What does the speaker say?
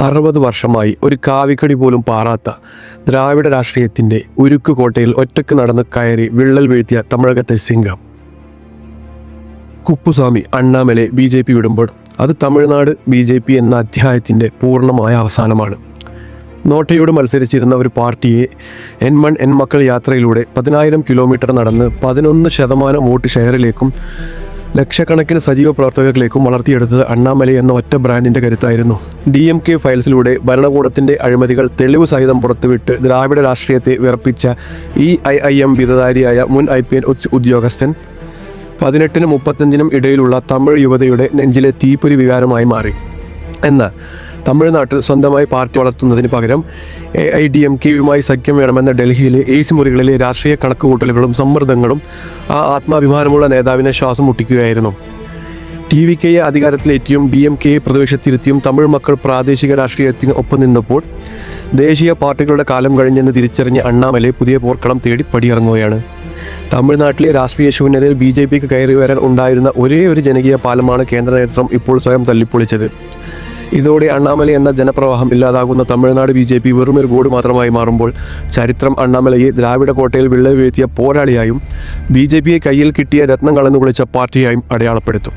60 വർഷമായി ഒരു കാവിക്കടി പോലും പാറാത്ത ദ്രാവിഡ രാഷ്ട്രീയത്തിൻ്റെ ഉരുക്കുകോട്ടയിൽ ഒറ്റയ്ക്ക് നടന്ന് കയറി വിള്ളൽ വീഴ്ത്തിയ തമിഴകത്തെ സിംഗം കുപ്പുസ്വാമി അണ്ണാമലൈ BJP വിടുമ്പോൾ അത് തമിഴ്നാട് BJP എന്ന അധ്യായത്തിൻ്റെ പൂർണ്ണമായ അവസാനമാണ്. നോട്ടയോട് മത്സരിച്ചിരുന്ന ഒരു പാർട്ടിയെ എൻ മൺ എൻ മക്കൾ യാത്രയിലൂടെ 10,000 കിലോമീറ്റർ നടന്ന് 11% വോട്ട് ഷെയറിലേക്കും ലക്ഷക്കണക്കിന് സജീവ പ്രവർത്തകരിലേക്കും വളർത്തിയെടുത്തത് അണ്ണാമലൈ എന്ന ഒറ്റ ബ്രാൻഡിൻ്റെ കരുത്തായിരുന്നു. DMK ഫയൽസിലൂടെ ഭരണകൂടത്തിൻ്റെ അഴിമതികൾ തെളിവ് സഹിതം പുറത്തുവിട്ട് ദ്രാവിഡ രാഷ്ട്രീയത്തെ വിറപ്പിച്ച EIIM ബിരുദധാരിയായ മുൻ IPN ഉദ്യോഗസ്ഥൻ 18-നും 35-നും ഇടയിലുള്ള തമിഴ് യുവതയുടെ നെഞ്ചിലെ തീപ്പൊരി വികാരമായി മാറി. എന്നാൽ തമിഴ്നാട്ടിൽ സ്വന്തമായി പാർട്ടി വളർത്തുന്നതിന് പകരം AIDMKയുമായി സഖ്യം വേണമെന്ന ഡൽഹിയിലെ AC മുറികളിലെ രാഷ്ട്രീയ കണക്കുകൂട്ടലുകളും സമ്മർദ്ദങ്ങളും ആ ആത്മാഭിമാനമുള്ള നേതാവിനെ ശ്വാസം മുട്ടിക്കുകയായിരുന്നു. TVKയെ അധികാരത്തിലേറ്റിയും DMKയെ പ്രതിപക്ഷത്തിരുത്തിയും തമിഴ് മക്കൾ പ്രാദേശിക രാഷ്ട്രീയത്തിന് ഒപ്പം നിന്നപ്പോൾ ദേശീയ പാർട്ടികളുടെ കാലം കഴിഞ്ഞെന്ന് തിരിച്ചറിഞ്ഞ അണ്ണാമലൈ പുതിയ പോർക്കളം തേടി പടിയിറങ്ങുകയാണ്. തമിഴ്നാട്ടിലെ രാഷ്ട്രീയ ശൂന്യതയിൽ BJPക്ക് കയറി വരാൻ ഉണ്ടായിരുന്ന ഒരേ ഒരു ജനകീയ പാലമാണ് കേന്ദ്ര നേതൃത്വം ഇപ്പോൾ സ്വയം തല്ലിപ്പൊളിച്ചത്. ഇതോടെ അണ്ണാമലൈ എന്ന ജനപ്രവാഹം ഇല്ലാതാകുന്ന തമിഴ്നാട് BJP വെറുമൊരു ബോർഡ് മാത്രമായി മാറുമ്പോൾ ചരിത്രം അണ്ണാമലൈയെ ദ്രാവിഡ കോട്ടയിൽ വിള്ളൽ വീഴ്ത്തിയ പോരാളിയായും BJPയെ കയ്യിൽ കിട്ടിയ രത്നം കളഞ്ഞു കുളിച്ച പാർട്ടിയായും അടയാളപ്പെടുത്തും.